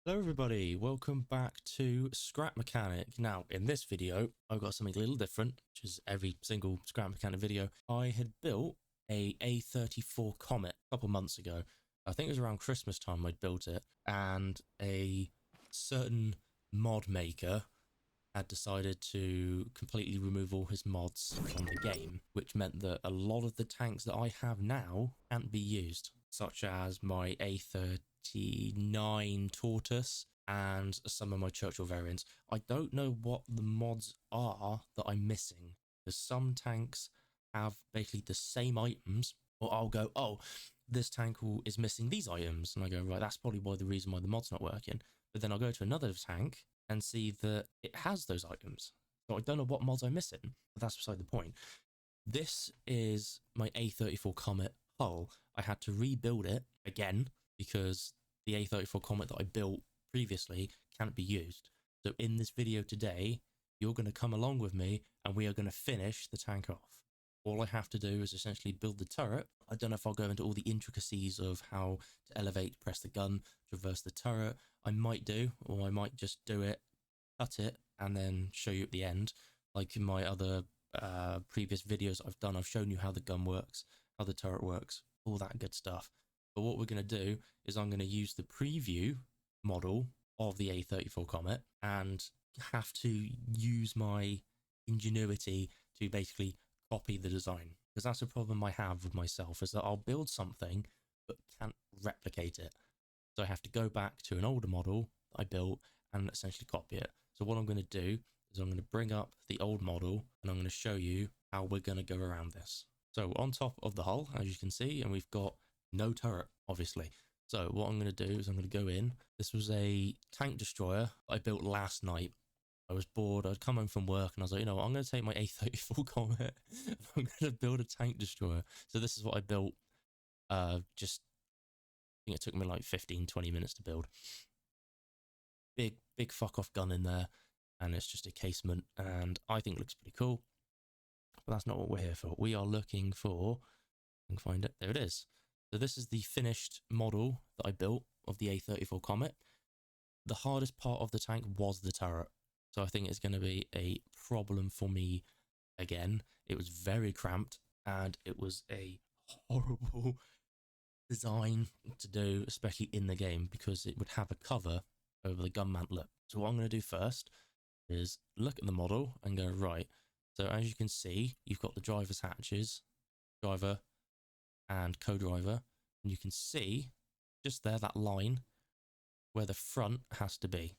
Hello everybody, welcome back to Scrap Mechanic. Now in this video I've got something a little different, which is every single Scrap Mechanic video. I had built a A34 Comet a couple months ago. I think it was around Christmas time I'd built it, and a certain mod maker had decided to completely remove all his mods from the game, which meant that a lot of the tanks that I have now can't be used, such as my A39 Tortoise and some of my Churchill variants. I don't know what the mods are that I'm missing, because some tanks have basically the same items, or I'll go, oh, this tank is missing these items, and I go, right, that's probably the reason why the mod's not working. But then I'll go to another tank and see that it has those items. So I don't know what mods I'm missing, but that's beside the point. This is my A34 Comet hull. I had to rebuild it again because the A34 Comet that I built previously can't be used. So in this video today, you're going to come along with me and we are going to finish the tank off. All I have to do is essentially build the turret. I don't know if I'll go into all the intricacies of how to elevate, press the gun, traverse the turret. I might do, or I might just do it, cut it, and then show you at the end. Like in my other previous videos I've done, I've shown you how the gun works, how the turret works, all that good stuff. But what we're going to do is I'm going to use the preview model of the A34 Comet and have to use my ingenuity to basically copy the design, because that's a problem I have with myself, is that I'll build something but can't replicate it. So I have to go back to an older model that I built and essentially copy it. So what I'm going to do is I'm going to bring up the old model and I'm going to show you how we're going to go around this. So on top of the hull, as you can see, and we've got no turret, obviously. So what I'm going to do is I'm going to go in. This was a tank destroyer I built last night. I was bored. I'd come home from work and I was like, you know what, I'm going to take my A34 Comet and I'm going to build a tank destroyer. So this is what I built. I think it took me like 15-20 minutes to build. Big fuck off gun in there, and it's just a casement, and I think it looks pretty cool. But that's not what we're here for. We are looking for, I can find it, there it is. So this is the finished model that I built of the A34 Comet. The hardest part of the tank was the turret. So I think it's going to be a problem for me again. It was very cramped and it was a horrible design to do, especially in the game, because it would have a cover over the gun mantlet. So what I'm going to do first is look at the model and go, right, so as you can see, you've got the driver's hatches, driver and co-driver, and you can see just there that line where the front has to be.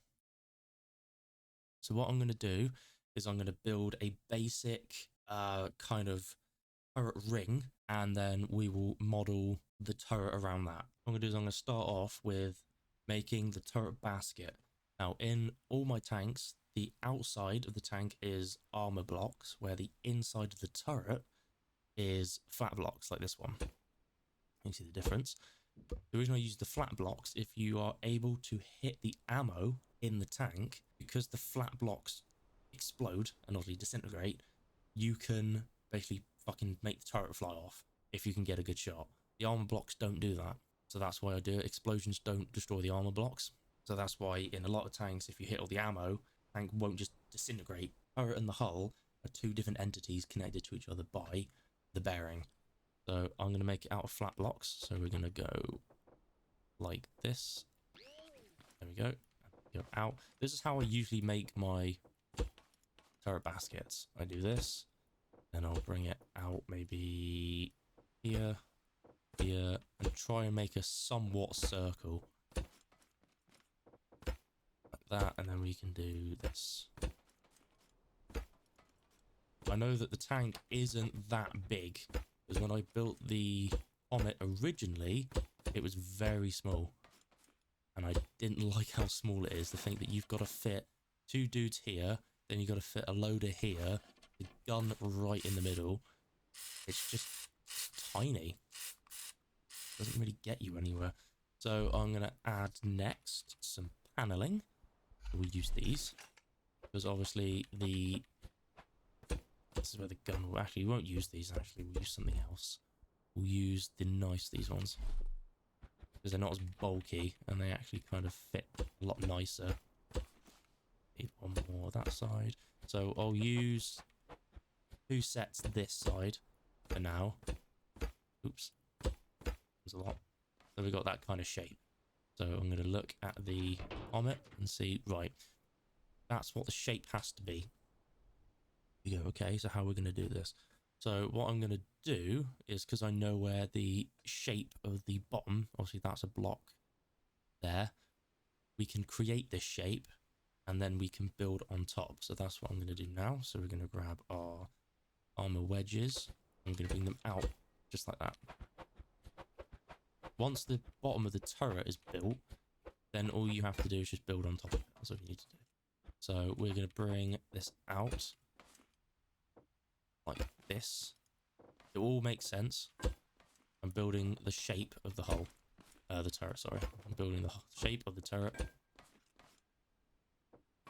So what I'm going to do is I'm going to build a basic kind of turret ring, and then we will model the turret around that. What I'm going to do is I'm going to start off with making the turret basket. Now in all my tanks, the outside of the tank is armor blocks, where the inside of the turret is flat blocks like this one. You see the difference. The reason I use the flat blocks, if you are able to hit the ammo in the tank, because the flat blocks explode and obviously disintegrate, you can basically fucking make the turret fly off if you can get a good shot. The armor blocks don't do that, so that's why I do it. Explosions don't destroy the armor blocks, so that's why in a lot of tanks, if you hit all the ammo, the tank won't just disintegrate. The turret and the hull are two different entities connected to each other by the bearing. So I'm going to make it out of flat blocks. So we're going to go like this. There we go. Go out. This is how I usually make my turret baskets. I do this, then I'll bring it out maybe here, here, and try and make a somewhat circle. Like that, and then we can do this. I know that the tank isn't that big, because when I built the Comet originally, it was very small. And I didn't like how small it is. To think that you've got to fit two dudes here, then you've got to fit a loader here, the gun right in the middle. It's just tiny. Doesn't really get you anywhere. So I'm going to add next some paneling. We use these, because obviously this is where the gun will actually, we won't use these actually, we'll use something else. We'll use these ones. because they're not as bulky and they actually kind of fit a lot nicer. Need one more that side. So I'll use 2 sets this side for now. Oops. There's a lot. So we've got that kind of shape. So I'm going to look at the Comet and see, right, that's what the shape has to be. You go, okay, so how are we going to do this? So what I'm going to do is, because I know where the shape of the bottom, obviously that's a block there, we can create this shape and then we can build on top. So that's what I'm going to do now. So we're going to grab our armor wedges. I'm going to bring them out just like that. Once the bottom of the turret is built, then all you have to do is just build on top of it. That's what you need to do. So we're going to bring this out like this. It all makes sense. I'm building the shape of the hull. The turret, sorry. I'm building the shape of the turret.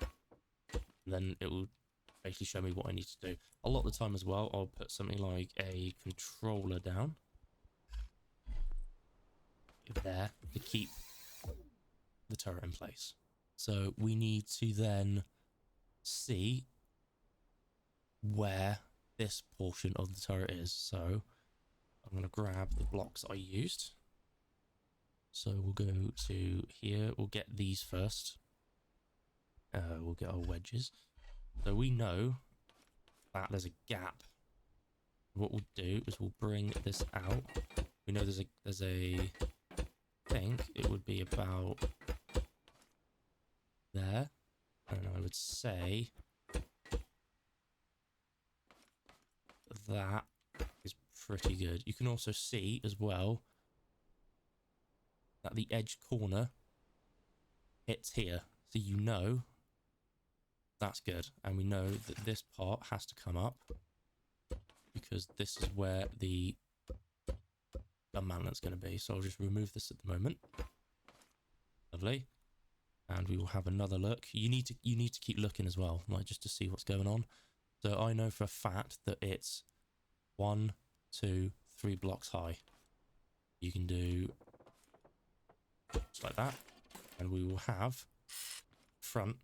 And then it will basically show me what I need to do. A lot of the time as well, I'll put something like a controller down there to keep the turret in place. So we need to then see where this portion of the turret is. So I'm going to grab the blocks I used. So we'll go to here. We'll get these first. We'll get our wedges. So we know that there's a gap. What we'll do is we'll bring this out. We know there's a I think it would be about there. And I would say that is pretty good. You can also see as well that the edge corner hits here. So you know that's good. And we know that this part has to come up because this is where the gun mantlet's going to be. So I'll just remove this at the moment. Lovely. And we will have another look. You need to keep looking as well, like just to see what's going on. So I know for a fact that it's 1, 2, 3 blocks high. You can do just like that, and we will have front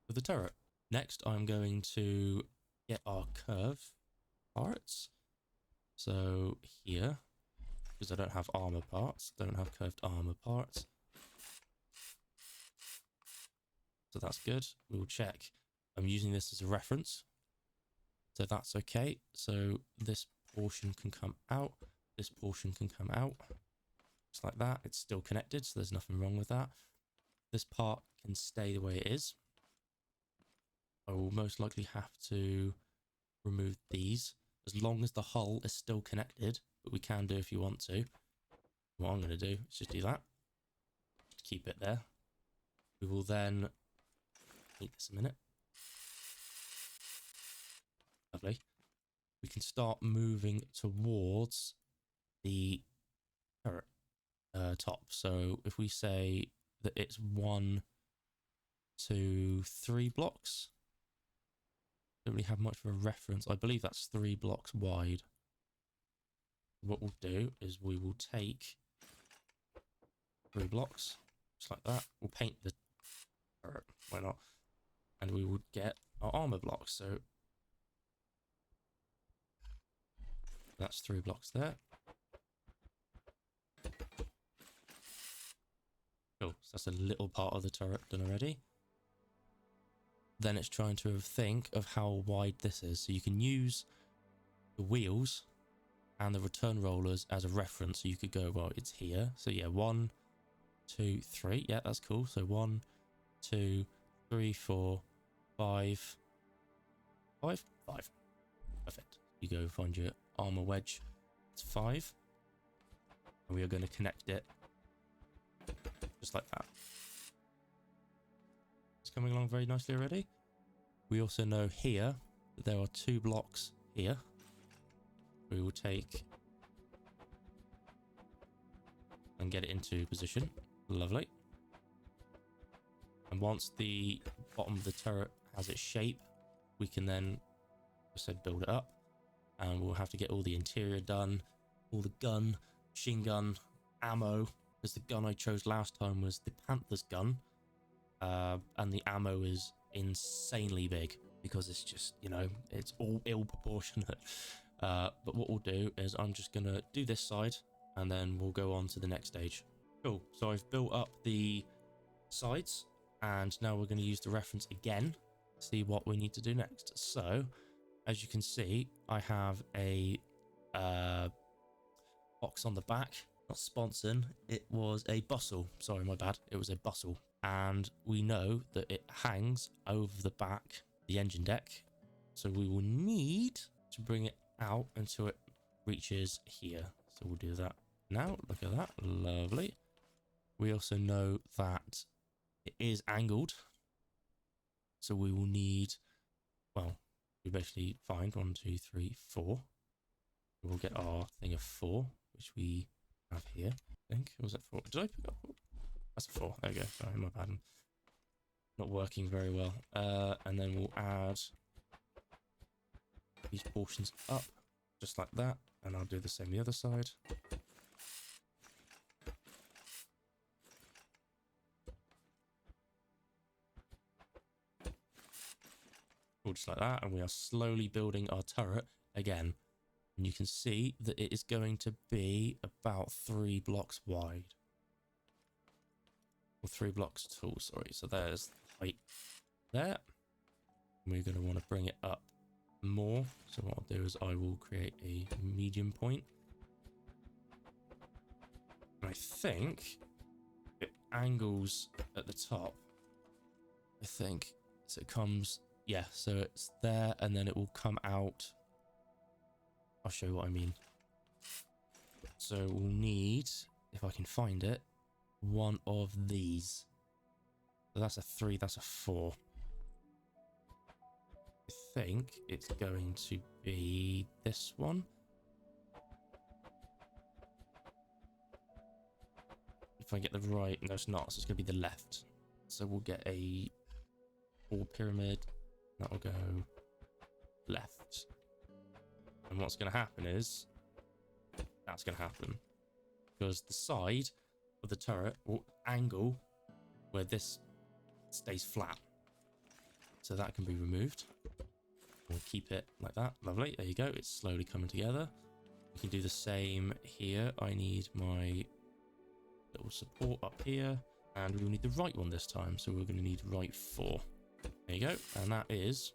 of the turret. Next, I'm going to get our curve parts. So here, because I don't have armor parts, don't have curved armor parts. So that's good. We will check. I'm using this as a reference. So that's okay. So this portion can come out. This portion can come out. Just like that. It's still connected, so there's nothing wrong with that. This part can stay the way it is. I will most likely have to remove these as long as the hull is still connected, but we can do if you want to. What I'm going to do is just do that to keep it there. We will then need this a minute. Lovely. We can start moving towards the turret top. So if we say that it's 1, 2, 3 blocks, don't really have much of a reference. I believe that's 3 blocks wide. What we'll do is we will take 3 blocks, just like that. We'll paint the turret, why not? And we will get our armor blocks. So that's 3 blocks there. Cool. So that's a little part of the turret done already. Then it's trying to think of how wide this is. So you can use the wheels and the return rollers as a reference. So you could go, well, it's here. So yeah, 1, 2, 3. Yeah, that's cool. So 1, 2, 3, 4, 5. 5? 5. Perfect. You go find your armor wedge. It's 5. And we are going to connect it just like that. It's coming along very nicely already. We also know here that there are 2 blocks here. We will take and get it into position. Lovely. And once the bottom of the turret has its shape, we can then, as I said, build it up. And we'll have to get all the interior done, all the gun, machine gun, ammo, because the gun I chose last time was the Panther's gun, and the ammo is insanely big because it's just, you know, it's all ill proportionate. But what we'll do is I'm just gonna do this side and then we'll go on to the next stage. Cool. So I've built up the sides and now we're going to use the reference again to see what we need to do next. So as you can see, I have a box on the back, not sponsored, it was a bustle. Sorry, my bad. It was a bustle. And we know that it hangs over the back, the engine deck. So we will need to bring it out until it reaches here. So we'll do that now. Look at that. Lovely. We also know that it is angled. So we will need, well, we basically find 1, 2, 3, 4. We'll get our thing of 4, which we have here. I think. Was that 4? Did I pick up 4? That's a 4. There we go. Sorry, my bad. Not working very well. And then we'll add these portions up, just like that. And I'll do the same the other side. Cool, just like that. And we are slowly building our turret again. And you can see that it is going to be about 3 blocks wide. Or 3 blocks tall, sorry. So there's height there. And we're going to want to bring it up more. So what I'll do is I will create a medium point. And I think it angles at the top. I think. So it comes, yeah, so it's there and then it will come out. I'll show you what I mean. So we'll need, if I can find it, one of these. So that's a 3, that's a 4. I think it's going to be this one. If I get the right, no, it's not. So it's going to be the left. So we'll get a 4 pyramid. That'll go left. And what's going to happen is that's going to happen because the side of the turret will angle where this stays flat. So that can be removed. We'll keep it like that. Lovely. There you go. It's slowly coming together. We can do the same here. I need my little support up here. And we will need the right one this time. So we're going to need right 4. There you go. And that is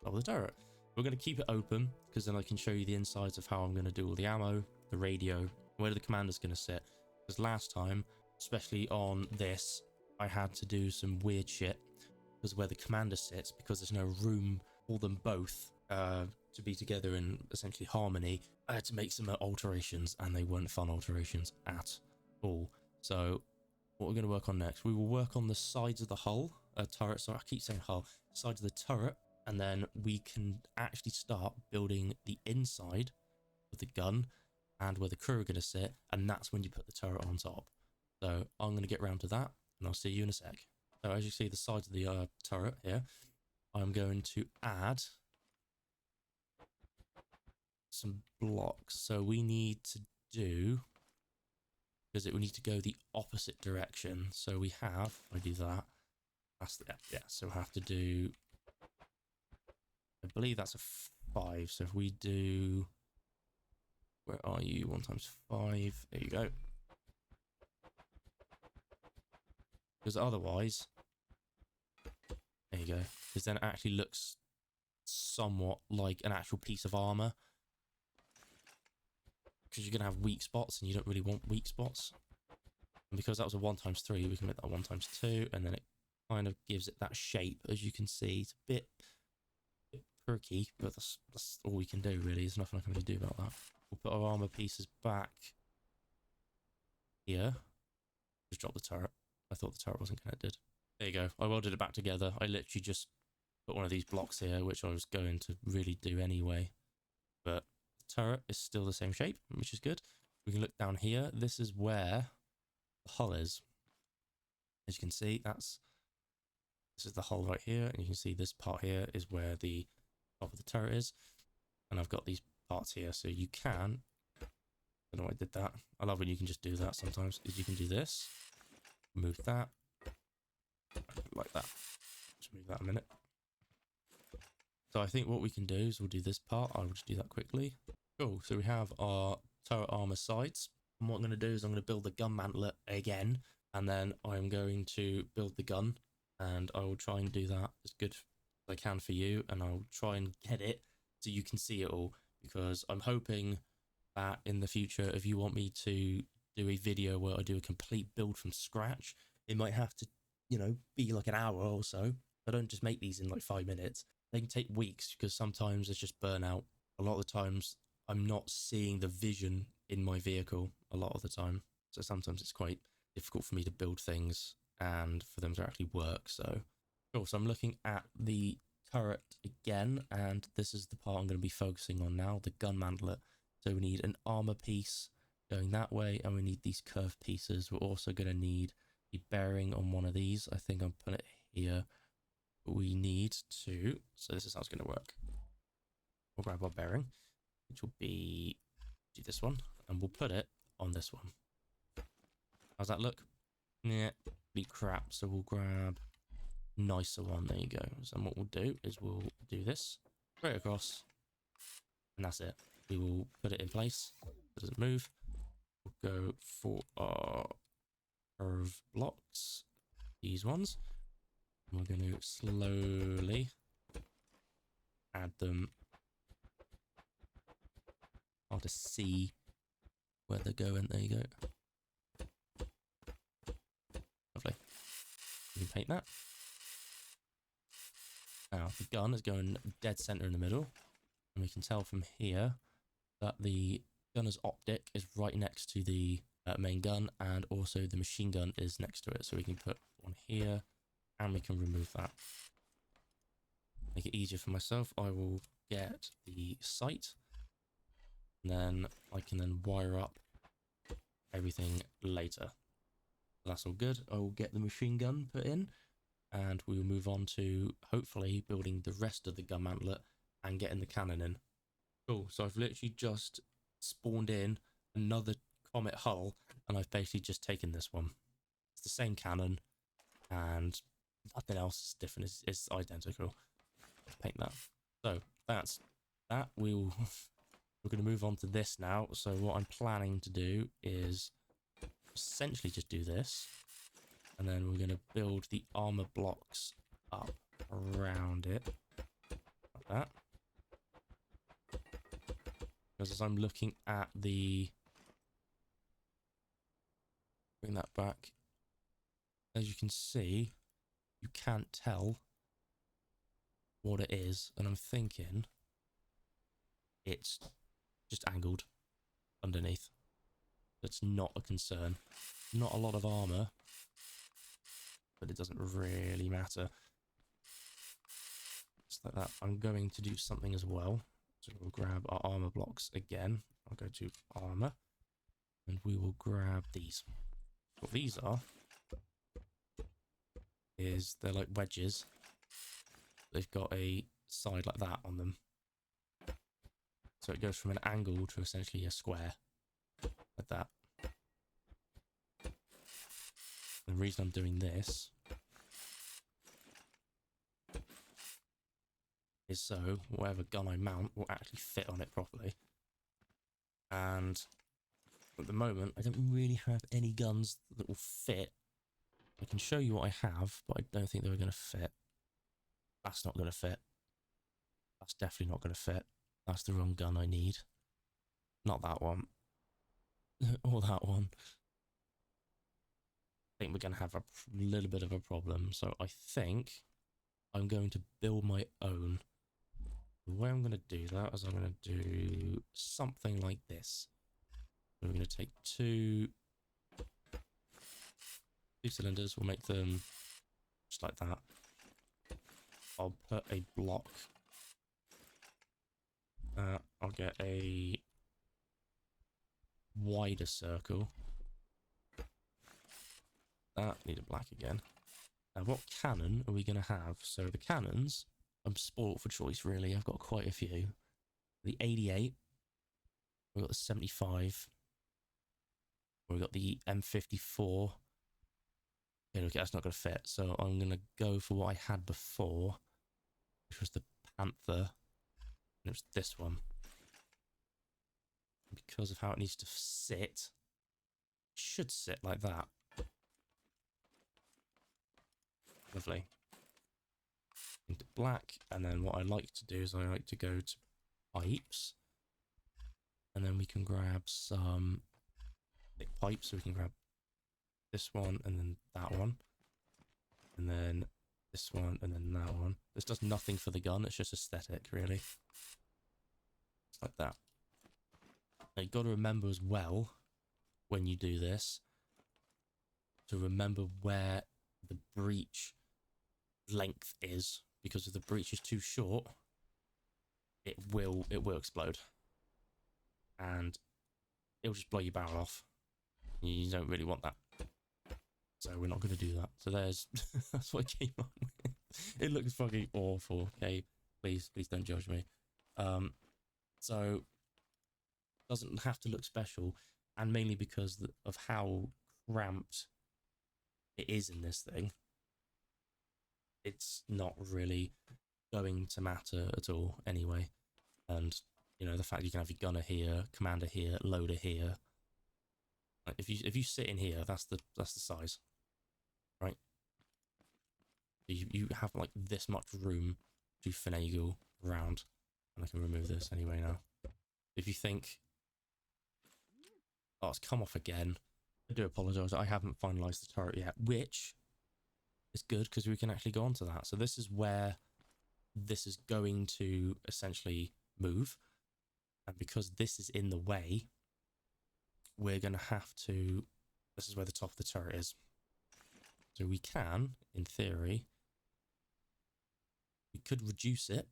of the turret. We're going to keep it open because then I can show you the insides of how I'm going to do all the ammo, the radio, where the commander's going to sit. Because last time, especially on this, I had to do some weird shit because where the commander sits, because there's no room for them both to be together in essentially harmony, I had to make some alterations and they weren't fun alterations at all. So what we're going to work on next, we will work on the sides of the hull, turret, sorry, I keep saying hull, sides of the turret. And then we can actually start building the inside of the gun and where the crew are going to sit. And that's when you put the turret on top. So I'm going to get around to that and I'll see you in a sec. So as you see the sides of the turret here, I'm going to add some blocks. So we need to do, because it will need to go the opposite direction. So we have, if I do that, that's the, yeah, so we'll have to do, I believe that's a 5. So if we do, where are you? 1 times 5. There you go. Because otherwise, there you go. Because then it actually looks somewhat like an actual piece of armor. Because you're going to have weak spots and you don't really want weak spots. And because that was a 1 times 3, we can make that 1 times 2. And then it kind of gives it that shape, as you can see. It's a bit perky, but that's all we can do really. There's nothing I can really do about that. We'll put our armor pieces back here. Just drop the turret. I thought the turret wasn't connected. There you go. I welded it back together. I literally just put one of these blocks here, which I was going to really do anyway. But the turret is still the same shape, which is good. We can look down here. This is where the hull is. As you can see, this is the hull right here, and you can see this part here is where the top of the turret is, and I've got these parts here, so you can I don't know why I did that. I love when you can just do that sometimes. Is you can do this, move that, like that. Just move that a minute. So I think what we can do is we'll do this part. I will just do that quickly. Cool. So we have our turret armor sides. And what I'm going to do is I'm going to build the gun mantlet again. And then I'm going to build the gun. And I will try and do that as good as I can for you. And I'll try and get it so you can see it all. Because I'm hoping that in the future, if you want me to do a video where I do a complete build from scratch, it might have to, you know, be like an hour or so. I don't just make these in like 5 minutes. They can take weeks because sometimes it's just burnout. A lot of the times I'm not seeing the vision in my vehicle a lot of the time. So sometimes it's quite difficult for me to build things and for them to actually work. So cool. So I'm looking at the turret again, and this is the part I'm going to be focusing on now, the gun mantlet. So we need an armor piece going that way, and we need these curved pieces. We're also going to need a bearing on one of these. I think I'll put it here. We need to, so this is how it's going to work. We'll grab our bearing, which will be, do this one, and we'll put it on this one. How's that look? Yeah, be crap. So we'll grab a nicer one. There you go. So what we'll do is we'll do this straight across, and that's it. We will put it in place. It doesn't move. We'll go for our curve blocks, these ones. We're going to slowly add them. Hard to see where they're going. There you go. Lovely. You can paint that. Now, the gun is going dead center in the middle. And we can tell from here that the gunner's optic is right next to the main gun, and also the machine gun is next to it. So we can put one here, and we can remove that. Make it easier for myself, I will get the sight, and then I can then wire up everything later. That's all good. I will get the machine gun put in, and we will move on to hopefully building the rest of the gun mantlet and getting the cannon in. Cool, so I've literally just spawned in another Comet hull, and I've basically just taken this one. It's the same cannon, and nothing else is different. It's identical. Paint that. So that's that. We're going to move on to this now. So what I'm planning to do is essentially just do this, and then we're going to build the armor blocks up around it like that. Because as I'm looking at the, bring that back, as you can see, you can't tell what it is, and I'm thinking it's just angled underneath. That's not a concern. Not a lot of armor, but it doesn't really matter. Just like that. I'm going to do something as well. So we'll grab our armor blocks again. I'll go to armor, and we will grab these. What these are is they're like wedges. They've got a side like that on them. So it goes from an angle to essentially a square, like that. The reason I'm doing this is so whatever gun I mount will actually fit on it properly. And at the moment, I don't really have any guns that will fit. I can show you what I have, but I don't think they're going to fit. That's not going to fit. That's definitely not going to fit. That's the wrong gun I need. Not that one. Or that one. I think we're going to have a little bit of a problem. So I think I'm going to build my own. The way I'm going to do that is I'm going to do something like this. We're going to take two cylinders. We'll make them just like that. I'll put a block. I'll get a wider circle. Need a black again. Now, what cannon are we going to have? So the cannons, I'm spoilt for choice, really. I've got quite a few. The 88. We've got the 75. We've got the M54. Okay, look, that's not going to fit. So I'm going to go for what I had before, which was the Panther. And it was this one. Because of how it needs to sit, it should sit like that. Lovely. Into black, and then what I like to do is I like to go to pipes, and then we can grab some thick pipes. So we can grab this one, and then that one, and then this one, and then that one. This does nothing for the gun, it's just aesthetic, really. It's like that. Now you've got to remember as well, when you do this, to remember where the breech length is, because if the breech is too short, it will explode, and it'll just blow your barrel off. You don't really want that, so we're not going to do that. So there's that's what I came up with. It looks fucking awful. Okay, please don't judge me. So doesn't have to look special, and mainly because of how cramped it is in this thing, it's not really going to matter at all anyway. And you know, the fact you can have your gunner here, commander here, loader here. Like if you sit in here, that's the size, right? You have like this much room to finagle around, and I can remove this anyway now. If you think, oh, it's come off again, I do apologise. I haven't finalised the turret yet, which is good because we can actually go on to that. So this is where this is going to essentially move, and because this is in the way, we're going to have to, this is where the top of the turret is. So we can, in theory, we could reduce it,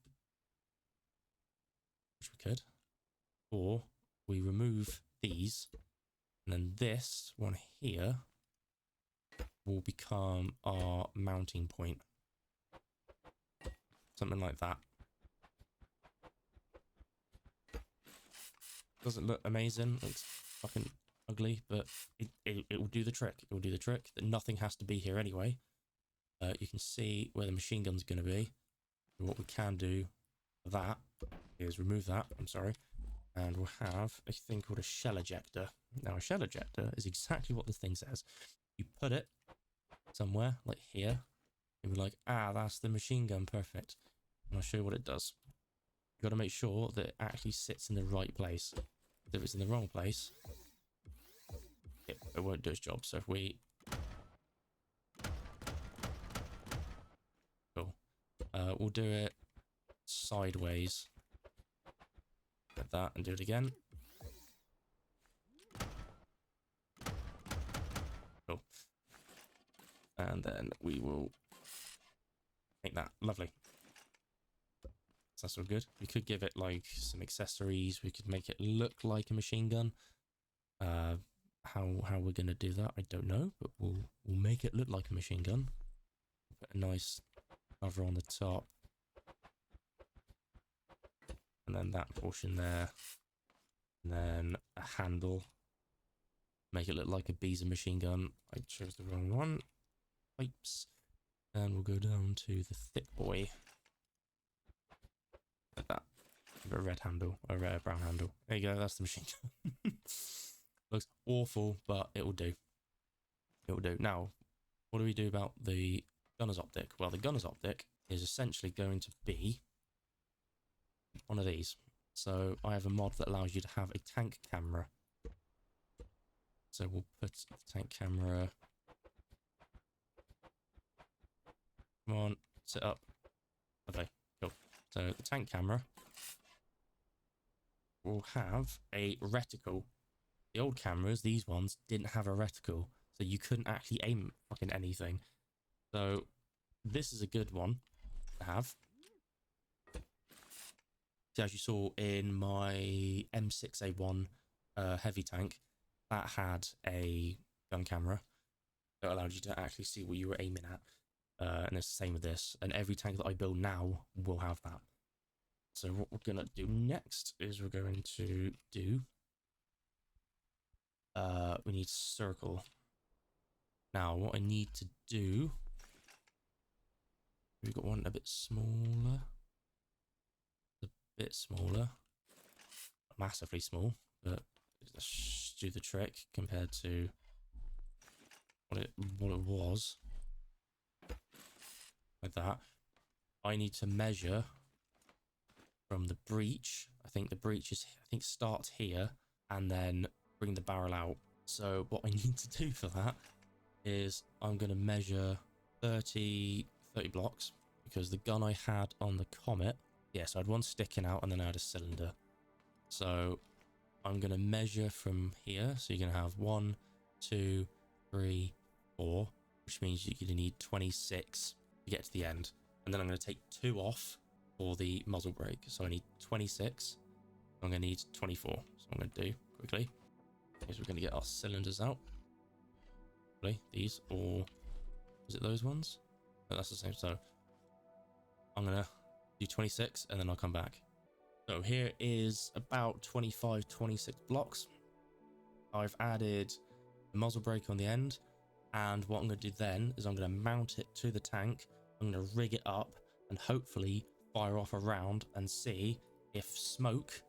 which we could, or we remove these, and then this one here will become our mounting point. Something like that. Doesn't look amazing, looks fucking ugly, but it will do the trick. It will do the trick. That nothing has to be here anyway. You can see where the machine gun's going to be. What we can do for that is remove that, I'm sorry, and we'll have a thing called a shell ejector. Now a shell ejector is exactly what this thing says. You put it somewhere, like here, and be like, ah, that's the machine gun, perfect. And I'll show you what it does. You've got to make sure that it actually sits in the right place. If it's in the wrong place, it won't do its job. So if we... Cool. We'll do it sideways. Like that, and do it again. Cool. And then we will make that. Lovely. So that's all good. We could give it like some accessories. We could make it look like a machine gun. How we're gonna do that, I don't know, but we'll make it look like a machine gun. Put a nice cover on the top, and then that portion there, and then a handle. Make it look like a Beezer machine gun. I chose the wrong one. Pipes, and we'll go down to the thick boy. Like that. A red handle, a red brown handle. There you go, that's the machine gun. Looks awful, but it will do. It will do. Now, what do we do about the gunner's optic? Well, the gunner's optic is essentially going to be one of these. So I have a mod that allows you to have a tank camera. So we'll put the tank camera. Come on, sit up. Okay, cool. So the tank camera will have a reticle. The old cameras, these ones, didn't have a reticle, so you couldn't actually aim fucking anything. So this is a good one to have. So as you saw in my M6A1 heavy tank, that had a gun camera that allowed you to actually see what you were aiming at. And it's the same with this. And every tank that I build now will have that. So what we're going to do next is we're going to do We need circle. Now, what I need to do... We've got one a bit smaller. A bit smaller. Not massively small, but let's do the trick compared to what it was. Like that. I need to measure from the breech. I think the breech is, starts here, and then bring the barrel out. So what I need to do for that is I'm going to measure 30 blocks, because the gun I had on the Comet, yeah, so I had one sticking out and then I had a cylinder. So I'm going to measure from here. So you're going to have 1, 2, 3, 4, which means you're going to need 26 to get to the end. And then I'm going to take 2 off for the muzzle brake. So I need 26. I'm going to need 24. So I'm going to do quickly is we're going to get our cylinders out. These, or is it those ones? No, that's the same. So I'm going to do 26 and then I'll come back. So here is about 25, 26 blocks. I've added the muzzle brake on the end. And what I'm going to do then is I'm going to mount it to the tank. I'm going to rig it up and hopefully fire off a round and see if smoke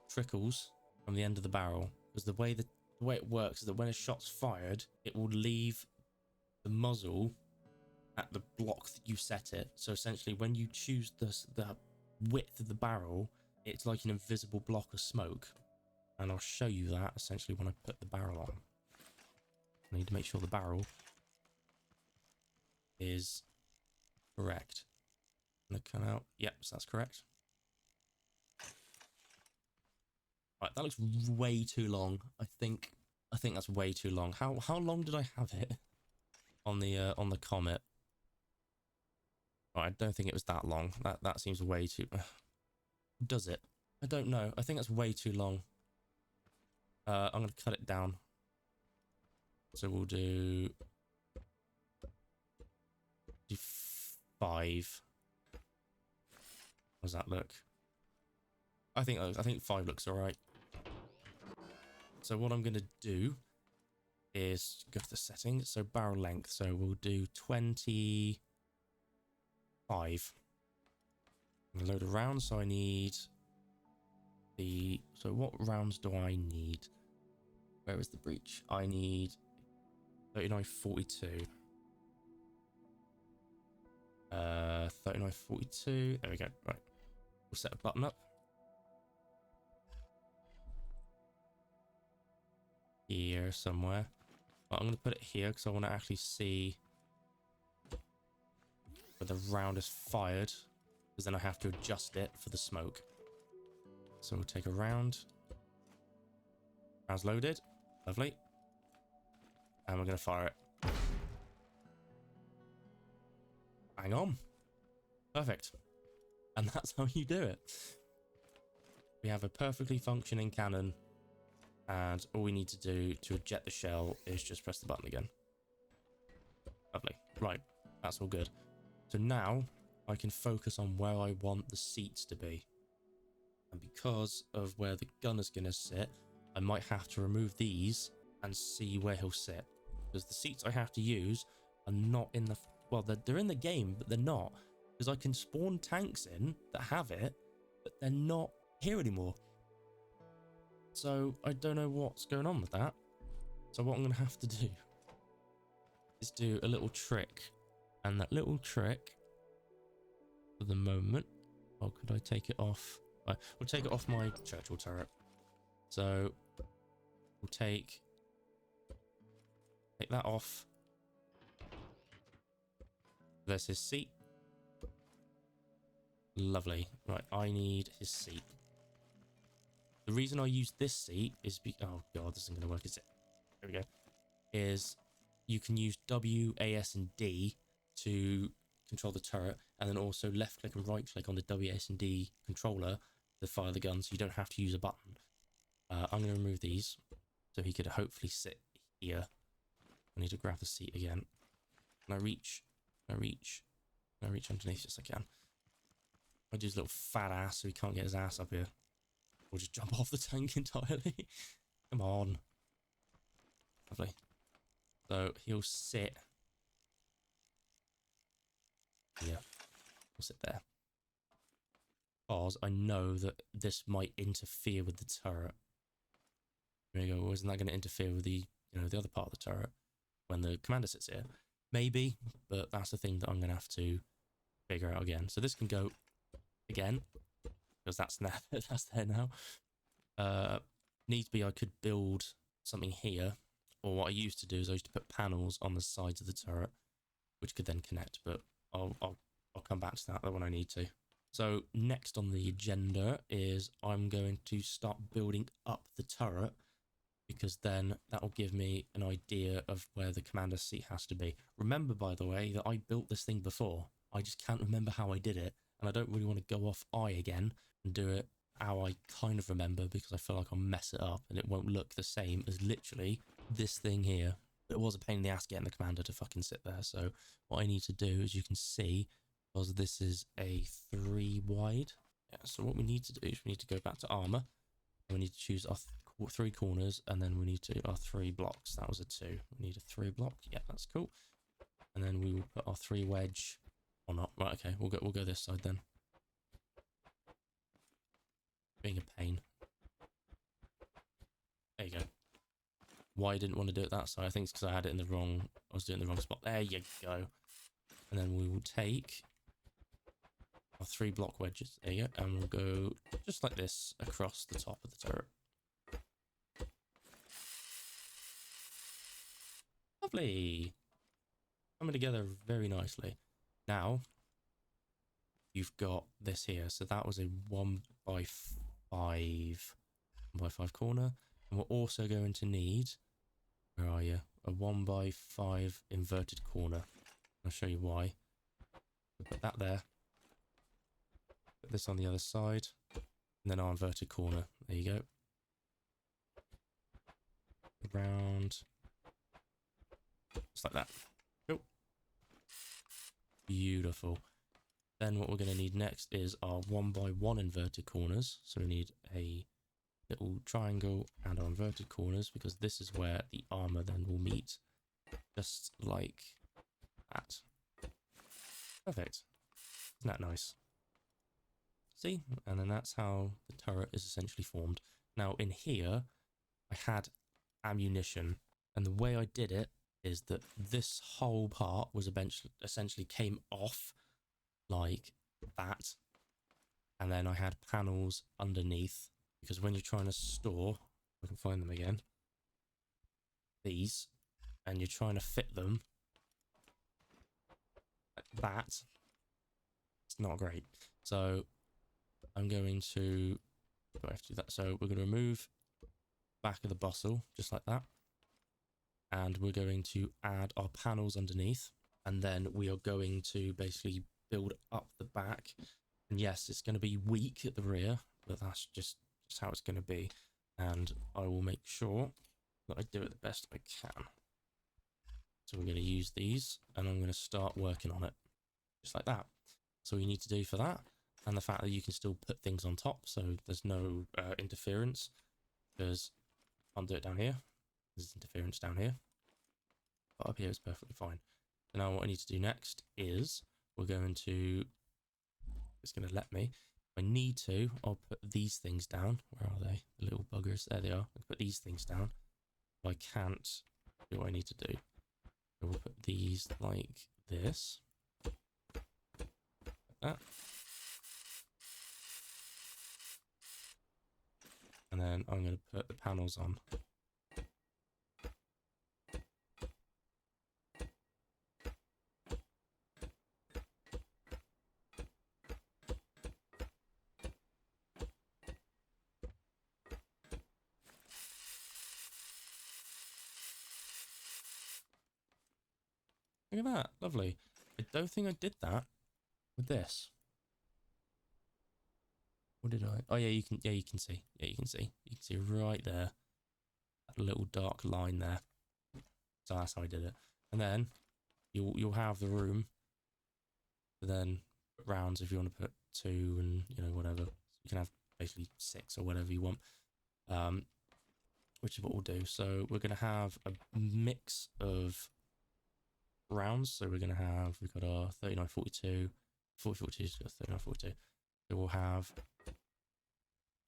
trickles from the end of the barrel. Because the way it works is that when a shot's fired, it will leave the muzzle at the block that you set it. So essentially, when you choose the width of the barrel, it's like an invisible block of smoke. And I'll show you that essentially when I put the barrel on. I need to make sure the barrel is correct. I'm gonna come out. Yep, so that's correct. Right, that looks way too long. I think that's way too long. How long did I have it on the Comet? Right, I don't think it was that long. That seems way too. Does it? I don't know. I think that's way too long. I'm gonna cut it down. So we'll do 5. How does that look? I think 5 looks all right. So what I'm going to do is go to the settings. So barrel length. So we'll do 25. I'm load of rounds. So I need the. So what rounds do I need? Where is the breech? I need 3942. 3942. There we go. Right. We'll set a button up. Here somewhere. Well, I'm going to put it here because I want to actually see where the round is fired, because then I have to adjust it for the smoke. So we'll take a round. Round's loaded. Lovely. And we're going to fire it. Bang on. Perfect. And that's how you do it. We have a perfectly functioning cannon. And all we need to do to eject the shell is just press the button again. Lovely. Right. That's all good. So now I can focus on where I want the seats to be. And because of where the gun is going to sit, I might have to remove these and see where he'll sit. Because the seats I have to use are not in the... Well, they're in the game, but they're not. Because I can spawn tanks in that have it, but they're not here anymore. So I don't know what's going on with that. So what I'm going to have to do is do a little trick. And that little trick, for the moment... Oh, could I take it off? Right, we'll take it off my Churchill turret. So we'll take that off. There's his seat. Lovely. Right, I need his seat. The reason I use this seat is oh god, this isn't going to work, is it? There we go. Is you can use W, A, S, and D to control the turret, and then also left click and right click on the W, S, and D controller to fire the gun, so you don't have to use a button. I'm going to remove these, so he could hopefully sit here. I need to grab the seat again. Can I reach? Can I reach? Can I reach underneath? Yes, I can. I do his little fat ass so he can't get his ass up here. Or just jump off the tank entirely. Come on. Lovely. So he'll sit. Yeah, he'll sit there. Because I know that this might interfere with the turret. There you go. Well, isn't that going to interfere with the, the other part of the turret when the commander sits here? Maybe, but that's the thing that I'm going to have to figure out again. So this can go again because that's now that's there now. Needs be I could build something here, or what I used to do is I used to put panels on the sides of the turret, which could then connect. But I'll come back to that when I need to. So next on the agenda is I'm going to start building up the turret, because then that will give me an idea of where the commander's seat has to be. Remember, by the way, that I built this thing before. I just can't remember how I did it, and I don't really want to go off again and do it how I kind of remember, because I feel like I'll mess it up and it won't look the same as literally this thing here. It was a pain in the ass getting the commander to fucking sit there, so what I need to do, as you can see, because this is a 3 wide, yeah, so what we need to do is we need to go back to armor, and we need to choose our 3 corners, and then we need to our 3 blocks. That was a 2. We need a 3 block. Yeah, that's cool. And then we will put our 3 wedge, or not. Right, okay, we'll go this side then. Being a pain. There you go. Why I didn't want to do it that side, I think it's because I had it in the wrong, I was doing the wrong spot. There you go. And then we will take our 3 block wedges, there you go, and we'll go just like this across the top of the turret. Lovely. Coming together very nicely. Now, you've got this here. So that was a 1x5 corner. And we're also going to need, where are you? A 1x5 inverted corner. I'll show you why. We'll put that there. Put this on the other side. And then our inverted corner. There you go. Around. Just like that. Cool. Beautiful. Then what we're going to need next is our 1x1 inverted corners. So we need a little triangle and our inverted corners, because this is where the armor then will meet. Just like that. Perfect. Isn't that nice? See? And then that's how the turret is essentially formed. Now in here, I had ammunition. And the way I did it is that this whole part was essentially came off like that, and then I had panels underneath, because when you're trying to store, I can find them again, these, and you're trying to fit them like that, it's not great. So I'm going to, I have to do that. So we're going to remove back of the bustle just like that, and we're going to add our panels underneath, and then we are going to basically build up the back. And yes, it's going to be weak at the rear, but that's just how it's going to be. And I will make sure that I do it the best I can. So we're going to use these, and I'm going to start working on it just like that. So you need to do for that, and the fact that you can still put things on top, so there's no interference, because I can't do it down here. There's interference down here, but up here it's perfectly fine. So now what I need to do next is we're going to, it's going to let me, if I need to, I'll put these things down. Where are they? The little buggers. There they are. I'll put these things down. If I can't do what I need to do, I will put these like this. Like that. And then I'm going to put the panels on. Look at that, lovely. I don't think I did that with this. What did I? Oh yeah, you can see. Yeah, you can see. You can see right there, that little dark line there. So that's how I did it. And then you'll have the room to then put rounds if you want to put 2 and whatever. You can have basically 6 or whatever you want. which is what we'll do. So we're going to have a mix of rounds. So we're going to have, we've got our 39-42, 40-42, 39-42. So we'll have,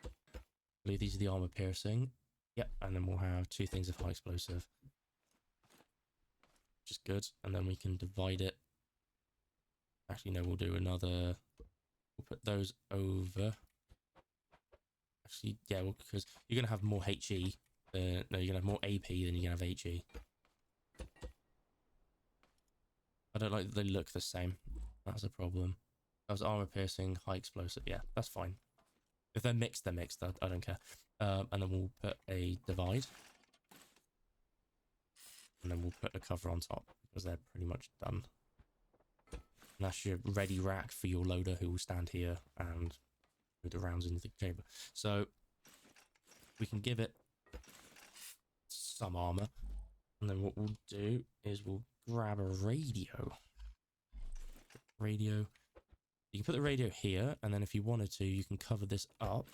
I believe these are the armor piercing. Yep, and then we'll have 2 things of high explosive, which is good. And then we can divide it. Actually, no, we'll do another, we'll put those over. Actually, yeah, well, because you're going to have more HE. No, you're going to have more AP than you're going to have HE. I don't like that they look the same. That's a problem. That was armor piercing, high explosive. Yeah, that's fine. If they're mixed, they're mixed. I don't care. And then we'll put a divide. And then we'll put a cover on top because they're pretty much done. And that's your ready rack for your loader who will stand here and put the rounds into the chamber. So we can give it some armor. And then what we'll do is we'll grab a radio. Radio. You can put the radio here, and then if you wanted to, you can cover this up.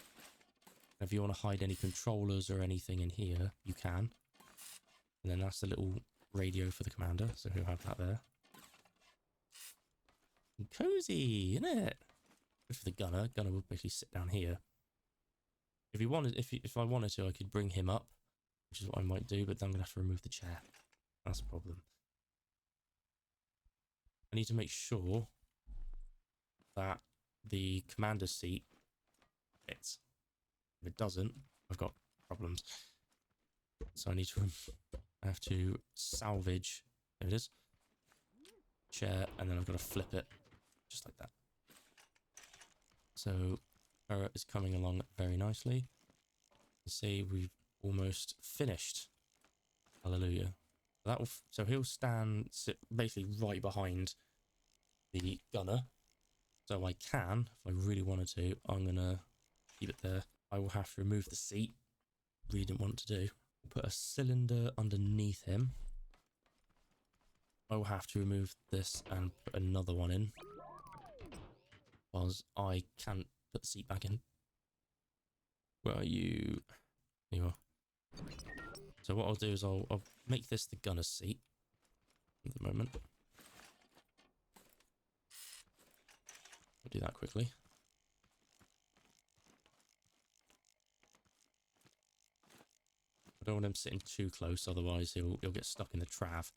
And if you want to hide any controllers or anything in here, you can. And then that's the little radio for the commander, so he'll have that there. And cozy, isn't it? Good for the gunner. Gunner will basically sit down here. If you wanted, if I wanted to, I could bring him up, which is what I might do, but then I'm gonna have to remove the chair. That's a problem. I need to make sure that the commander's seat fits. If it doesn't, I've got problems. So I have to salvage. There it is. Chair, and then I've got to flip it just like that. So turret is coming along very nicely. You see, we've almost finished. Hallelujah. So he'll sit basically right behind the gunner. So I can, if I really wanted to, I'm gonna keep it there. I will have to remove the seat. Really didn't want to do. Put a cylinder underneath him. I will have to remove this and put another one in, because I can't put the seat back in. Where are you? There you are. So what I'll do is I'll make this the gunner's seat at the moment. I'll do that quickly. I don't want him sitting too close, otherwise he'll get stuck in the trav.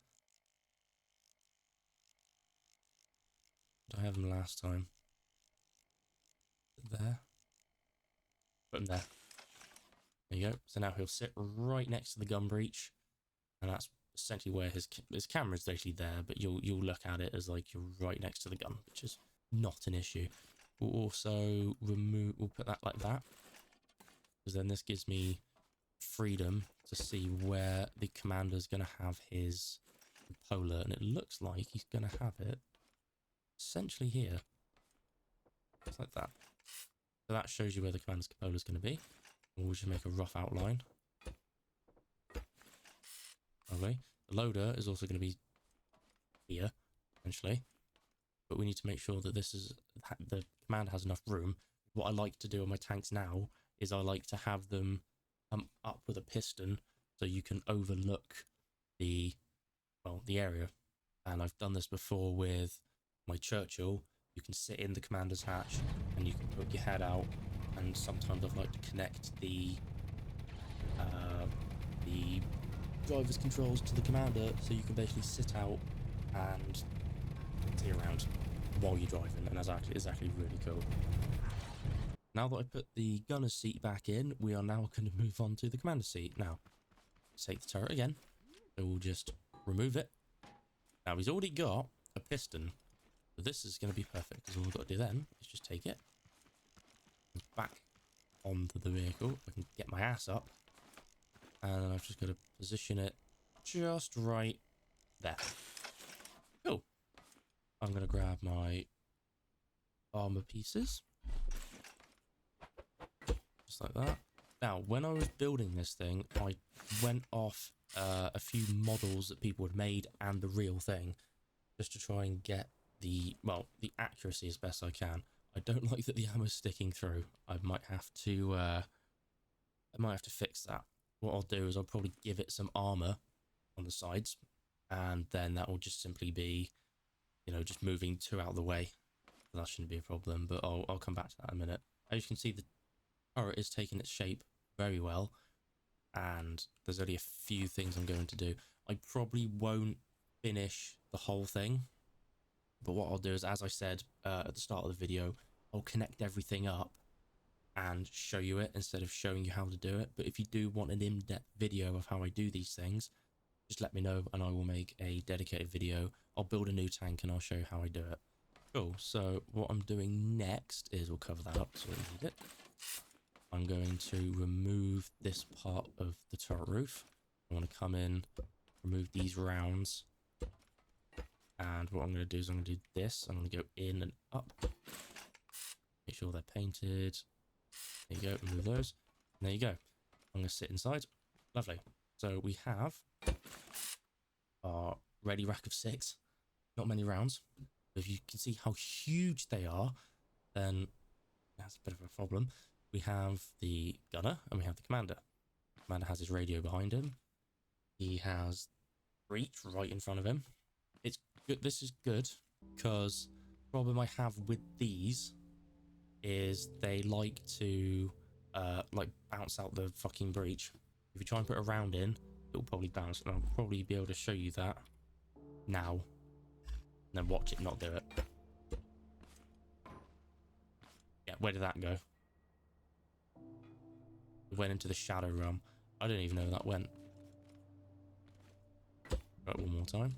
Did I have him last time? There. Put him there. There you go. So now he'll sit right next to the gun breech, and that's essentially where his camera's actually there, but you'll look at it as like you're right next to the gun, which is not an issue. We'll also we'll put that like that, because then this gives me freedom to see where the commander's going to have his polar, and it looks like he's going to have it essentially here, just like that. So that shows you where the commander's cupola is going to be. We'll just make a rough outline. Okay, the loader is also going to be here, essentially, but we need to make sure that the commander has enough room. What I like to do on my tanks now is I like to have them come up with a piston so you can overlook the area. And I've done this before with my Churchill. You can sit in the commander's hatch and you can put your head out, and sometimes I've liked to connect the driver's controls to the commander, so you can basically sit out and see around while you're driving, and that's actually really cool. Now that I put the gunner's seat back in, we are now going to move on to the commander's seat. Now, let's take the turret again. So we'll just remove it. Now, he's already got a piston, so this is going to be perfect, because all we've got to do then is just take it back onto the vehicle. I can get my ass up, and I've just got to position it just right there. Cool. I'm going to grab my armor pieces, just like that. Now, when I was building this thing, I went off a few models that people had made and the real thing, just to try and get the accuracy as best I can. I don't like that the ammo's sticking through. I might have to fix that. what I'll do is I'll probably give it some armor on the sides, and then that will just simply be, you know, just moving 2 out of the way. That shouldn't be a problem, but I'll come back to that in a minute. As you can see, the turret is taking its shape very well, and there's only a few things I'm going to do. I probably won't finish the whole thing, but what I'll do is, as I said at the start of the video, I'll connect everything up and show you it instead of showing you how to do it. But if you do want an in-depth video of how I do these things, just let me know and I will make a dedicated video. I'll build a new tank and I'll show you how I do it. Cool. So what I'm doing next is, we'll cover that up so we need it. I'm going to remove this part of the turret roof. I want to come in, remove these rounds. And what I'm going to do is I'm going to do this. I'm going to go in and up. Make sure they're painted. There you go. Remove those. And there you go. I'm going to sit inside. Lovely. So we have our ready rack of 6. Not many rounds. If you can see how huge they are, then that's a bit of a problem. We have the gunner and we have the commander. The commander has his radio behind him. He has breach right in front of him. It's good. This is good because the problem I have with these is they like to like bounce out the fucking breach. If you try and put a round in, it'll probably bounce, and I'll probably be able to show you that now. And then watch it not do it. Yeah, where did that go? It went into the shadow realm. I don't even know where that went. Right, one more time.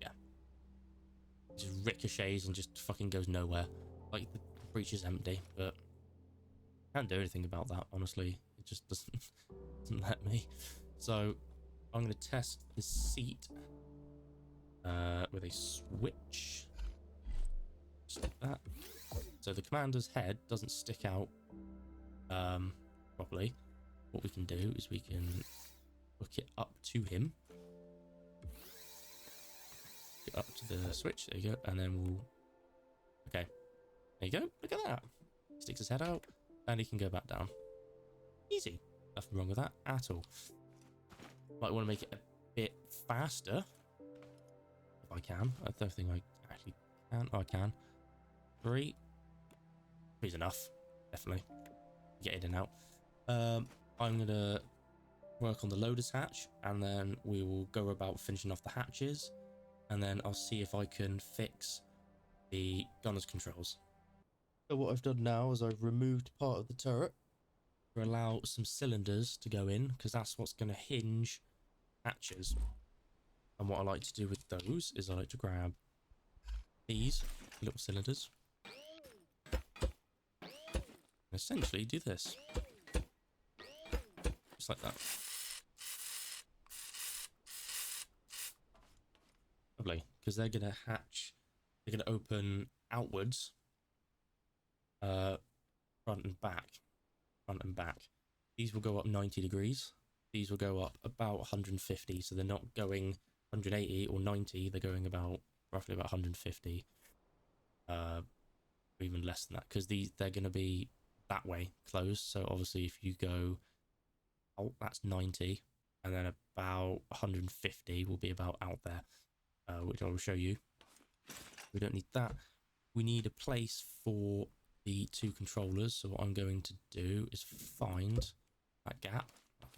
Yeah. It just ricochets and just fucking goes nowhere. Like, the breach is empty, but I can't do anything about that, honestly. It just doesn't let me. So, I'm going to test the seat with a switch. Just like that. So the commander's head doesn't stick out properly. What we can do is we can hook it up to him. Get up to the switch. There you go. And then we'll... Okay. There you go. Look at that. Sticks his head out and he can go back down. Easy. Nothing wrong with that at all. Might want to make it a bit faster. If I can. I don't think I actually can. Oh, I can. 3. 3 is enough. Definitely. Get in and out. I'm going to work on the loader's hatch, and then we will go about finishing off the hatches, and then I'll see if I can fix the gunner's controls. So what I've done now is I've removed part of the turret to allow some cylinders to go in, because that's what's going to hinge hatches. And what I like to do with those is I like to grab these little cylinders and essentially do this. Just like that. Lovely, because they're going to hatch, they're going to open outwards, front and back. These will go up 90 degrees. These will go up about 150, so they're not going 180 or 90, they're going about roughly about 150, or even less than that, because they're going to be that way closed. So obviously if you go, oh, that's 90, and then about 150 will be about out there, which I will show you. We don't need that. We need a place for the 2 controllers. So what I'm going to do is find that gap.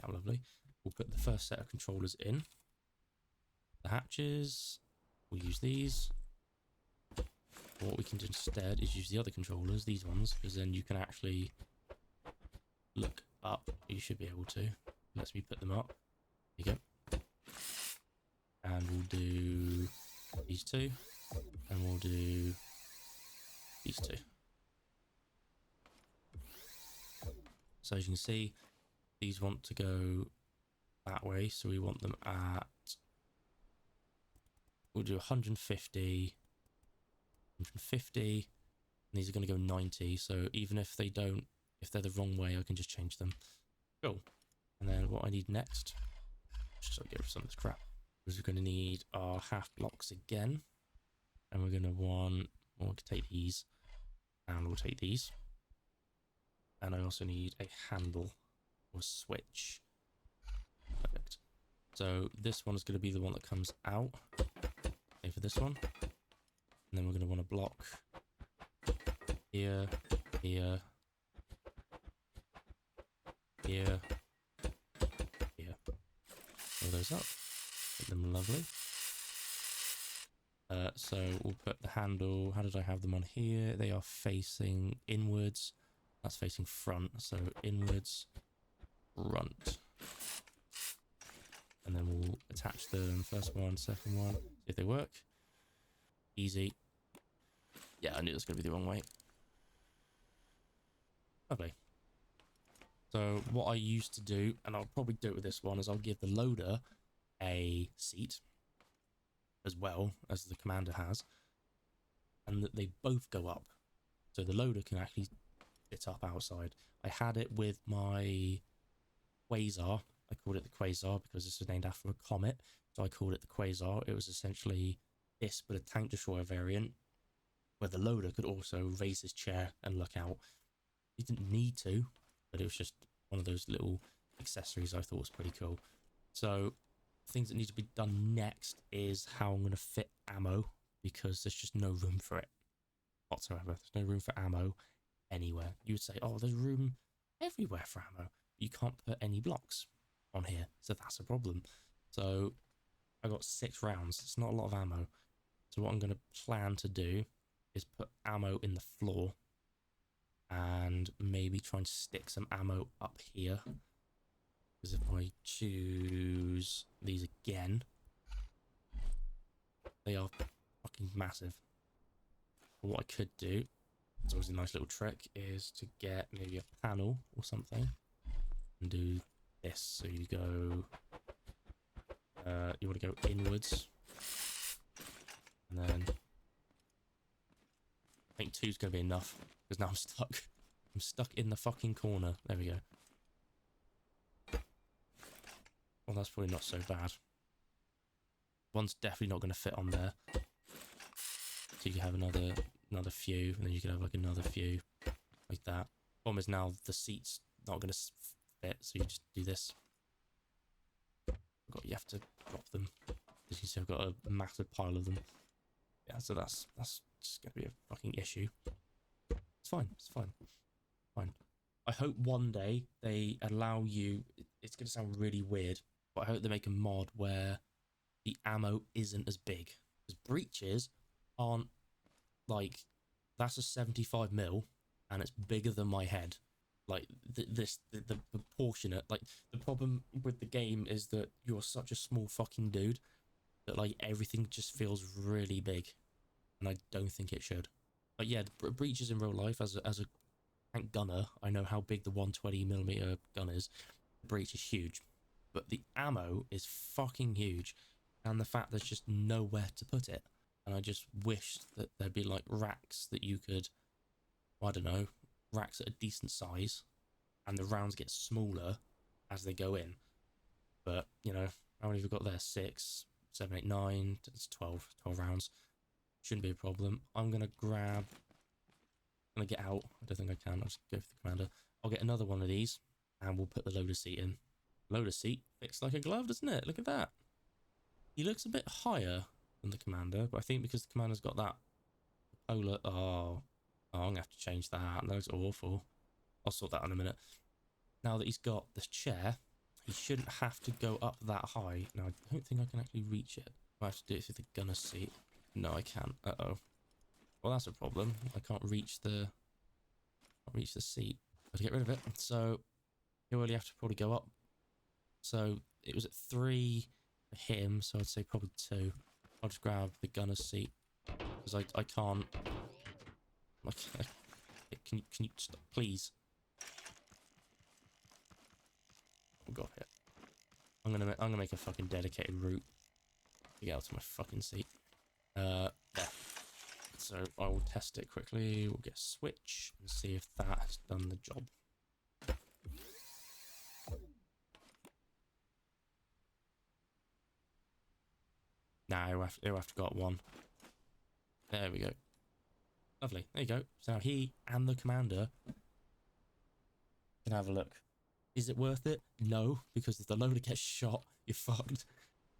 Lovely. We'll put the first set of controllers in. The hatches, we'll use these. What we can do instead is use the other controllers, these ones, because then you can actually look up. You should be able to. Let's me put them up. There you go. And we'll do these 2, and we'll do these 2. So as you can see, these want to go that way, so we want them at, we'll do 150, and these are going to go 90, so even if they don't, if they're the wrong way, I can just change them. Cool. And then what I need next, just so I get rid of some of this crap, is we're going to need our half blocks again, and we're going to want, well, we can take these, and we'll take these, and I also need a handle or switch. Perfect. So this one is going to be the one that comes out. Okay, for this one. And then we're going to want to block here, here, here, here. Fill those up. Make them lovely. So we'll put the handle. How did I have them on here? They are facing inwards. That's facing front. So inwards, front. And then we'll attach them. First one, second one. See if they work. Easy. Yeah, I knew it was going to be the wrong way. Lovely. So what I used to do, and I'll probably do it with this one, is I'll give the loader a seat as well as the commander has, and that they both go up. So the loader can actually fit up outside. I had it with my Quasar. I called it the Quasar because this was named after a comet. So I called it the Quasar. It was essentially this, but a tank destroyer variant, where the loader could also raise his chair and look out. He didn't need to, but it was just one of those little accessories I thought was pretty cool. So things that need to be done next is how I'm going to fit ammo, because there's just no room for it whatsoever. There's no room for ammo anywhere. You would say, oh, there's room everywhere for ammo. You can't put any blocks on here, so that's a problem. So I got 6 rounds. It's not a lot of ammo. So what I'm going to plan to do is put ammo in the floor and maybe try and stick some ammo up here. Because if I choose these again, they are fucking massive. But what I could do, it's always a nice little trick, is to get maybe a panel or something and do this. So you go, you want to go inwards, and then I think 2's going to be enough, because now I'm stuck. I'm stuck in the fucking corner. There we go. Well, that's probably not so bad. One's definitely not going to fit on there. So you can have another few, and then you can have like another few, like that. Problem is now the seat's not going to fit, so you just do this. You have to drop them. As you can see, I've got a massive pile of them. Yeah, so that's just going to be a fucking issue. It's fine. It's fine. Fine. I hope one day they allow you. It's going to sound really weird, but I hope they make a mod where the ammo isn't as big. Because breaches aren't like, that's a 75mm and it's bigger than my head. Like the proportionate. Like the problem with the game is that you're such a small fucking dude that like everything just feels really big, and I don't think it should. But yeah, breaches in real life, as a tank gunner, I know how big the 120mm gun is. The breach is huge, but the ammo is fucking huge, and the fact there's just nowhere to put it. And I just wish that there'd be like racks that you could, I don't know, racks at a decent size, and the rounds get smaller as they go in. But you know, how many have we got there? 6, 7, 8, 9. It's 12 rounds. Shouldn't be a problem. I'm gonna get out. I don't think I can. I'll just go for the commander. I'll get another one of these, and we'll put the loader seat in. Loader seat fits like a glove, doesn't it? Look at that. He looks a bit higher than the commander, but I think because the commander's got that polar. Oh, I'm gonna have to change that. That looks awful. I'll sort that in a minute. Now that he's got this chair, he shouldn't have to go up that high. Now, I don't think I can actually reach it. I have to do it through the gunner seat. No, I can't. Uh-oh. Well, that's a problem. I can't reach the seat. Got to get rid of it. So, he'll really have to probably go up. So, it was at 3 for him, so I'd say probably 2. I'll just grab the gunner seat, because I can't... Like, can you stop, please? Oh god, yeah. I'm gonna make a fucking dedicated route to get out to my fucking seat. There. So I will test it quickly. We'll get a switch and see if that has done the job. Nah, it'll have to got one. There we go. Lovely. There you go. So now he and the commander can have a look. Is it worth it? No, because if the loader gets shot, you're fucked,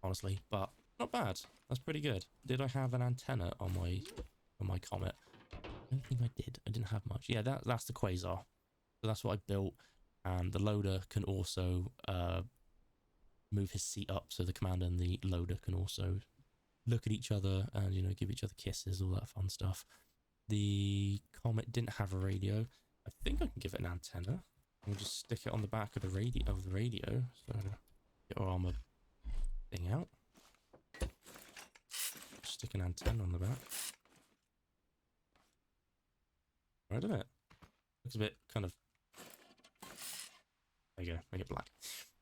honestly. But not bad. That's pretty good. Did I have an antenna on my Comet? I don't think I did. I didn't have much. Yeah, that's the quasar. So that's what I built. And the loader can also move his seat up, so the commander and the loader can also look at each other and, you know, give each other kisses, all that fun stuff. The Comet didn't have a radio. I think I can give it an antenna. We'll just stick it on the back of the radio. So get our armor thing out. Stick an antenna on the back. Right, doesn't it? Looks a bit kind of. There you go. Make it black.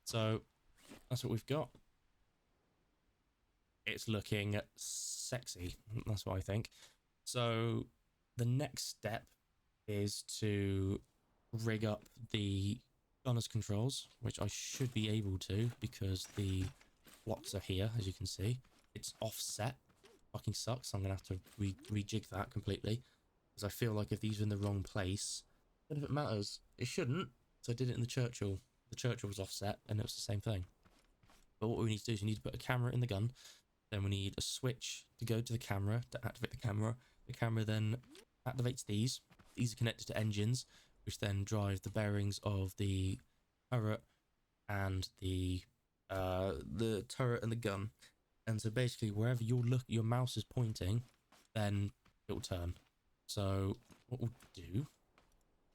So that's what we've got. It's looking sexy. That's what I think. So the next step is to rig up the gunner's controls, which I should be able to because the blocks are here, as you can see. It's offset. Fucking sucks. I'm gonna have to rejig that completely because I feel like if these are in the wrong place, then if it matters, it shouldn't. So I did it in the Churchill. The Churchill was offset, and it was the same thing. But what we need to do is we need to put a camera in the gun. Then we need a switch to go to the camera to activate the camera. The camera then activates these. These are connected to engines, which then drive the bearings of the turret and the turret and the gun. And so basically, wherever your mouse is pointing, then it will turn. So what we'll do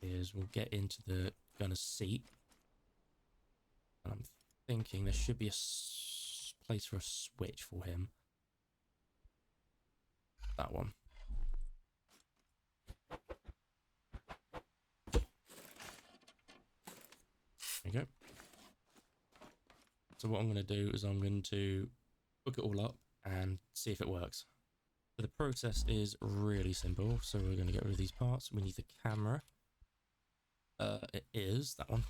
is we'll get into the gunner's seat. And I'm thinking there should be a place for a switch for him. That one. There you go. So what I'm going to do is I'm going to hook it all up and see if it works. So the process is really simple. So we're going to get rid of these parts. We need the camera. It is that one.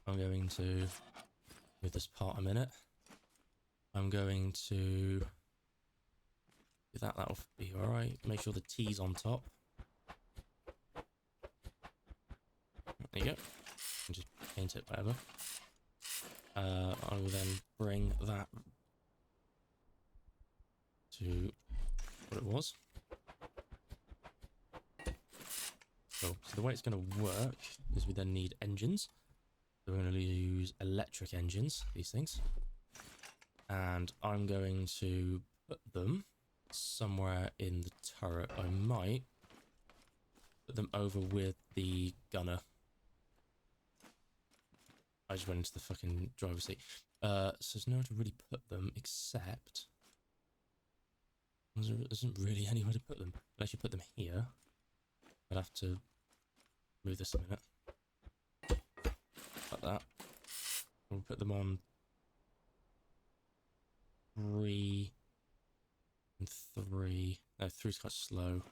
I'm going to move this part a minute. I'm going to do that. That'll be all right. Make sure the T's on top. There you go. And just paint it, whatever. I will then bring that to what it was. Cool. So the way it's going to work is we then need engines. So we're going to use electric engines, these things. And I'm going to put them somewhere in the turret. I might put them over with the gunner. I just went into the fucking driver's seat. So there's nowhere to really put them except there isn't really anywhere to put them. Unless you put them here. I'd have to move this a minute. Like that. We'll put them on 3 and 3. No, 3's quite slow.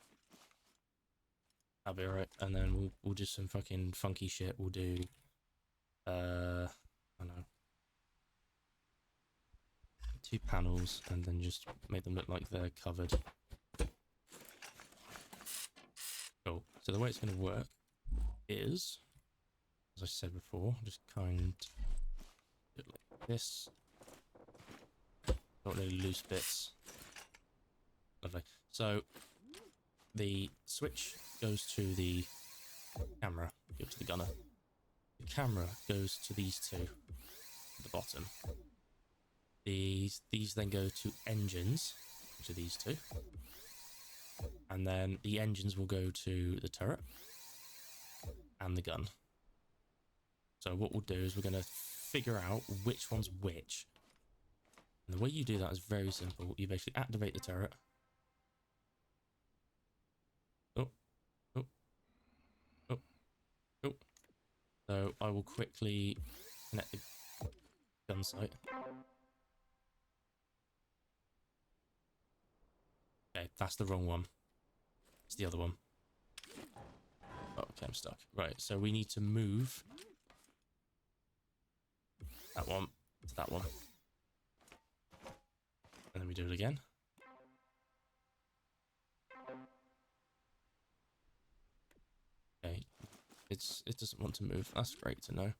That'll be alright. And then we'll do some fucking funky shit. We'll do I don't know, 2 panels and then just make them look like they're covered. Cool. So the way it's going to work is, as I said before, just kind of do it like this. Not really loose bits. Lovely. So the switch goes to the camera, goes to the gunner. The camera goes to these two at the bottom. These then go to engines, which are these two. And then the engines will go to the turret and the gun. So what we'll do is we're going to figure out which one's which. And the way you do that is very simple. You basically activate the turret. Oh. So I will quickly connect the gun sight. Okay, that's the wrong one. It's the other one. Oh, okay, I'm stuck. Right, so we need to move that one to that one. And then we do it again. Okay. it doesn't want to move. That's great to know.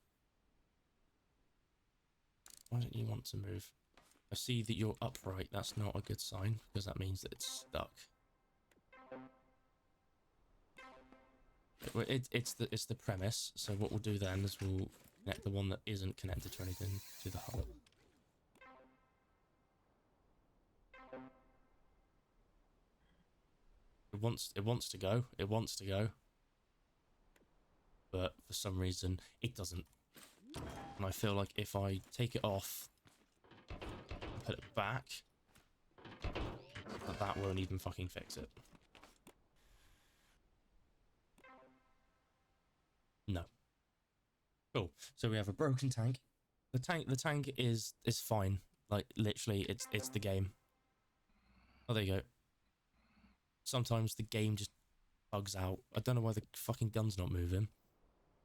Why don't you want to move? I see that you're upright. That's not a good sign because that means that it's stuck. It's the premise. So what we'll do then is we'll connect the one that isn't connected to anything to the hull. It wants to go. It wants to go. But for some reason it doesn't. And I feel like if I take it off and put it back, that won't even fucking fix it. No. Cool. So we have a broken tank. The tank is fine. Like literally it's the game. Oh, there you go. Sometimes the game just bugs out. I don't know why the fucking gun's not moving.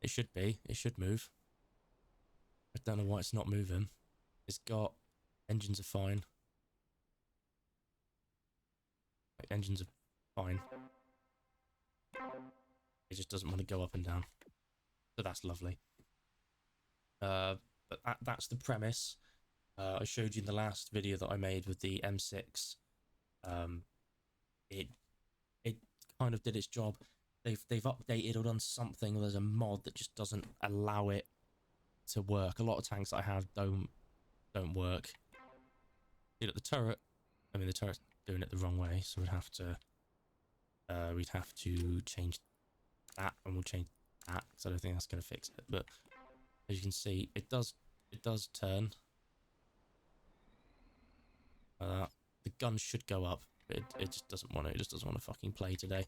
It should be. It should move. I don't know why it's not moving. It's got... Engines are fine. Like, engines are fine. It just doesn't want to go up and down. So that's lovely. But that's the premise. I showed you in the last video that I made with the M6. It kind of did its job. They've updated or done something. There's a mod that just doesn't allow it to work. A lot of tanks I have don't work. You know, the turret. I mean, the turret's doing it the wrong way, so we'd have to change that, and we'll change that because I don't think that's going to fix it. But as you can see, it does turn. The gun should go up. It just doesn't want to. It just doesn't want to fucking play today.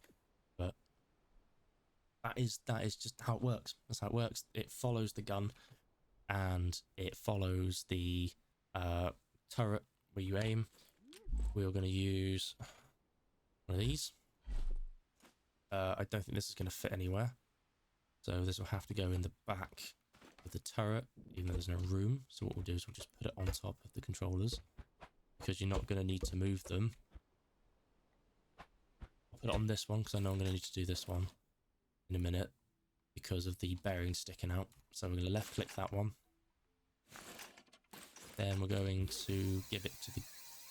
But that is just how it works. That's how it works. It follows the gun, and it follows the turret where you aim. We're going to use one of these. I don't think this is going to fit anywhere, so this will have to go in the back of the turret, even though there's no room. So what we'll do is we'll just put it on top of the controllers, because you're not going to need to move them. I'll put it on this one because I know I'm going to need to do this one in a minute because of the bearing sticking out. So we're going to left click that one. Then we're going to give it to the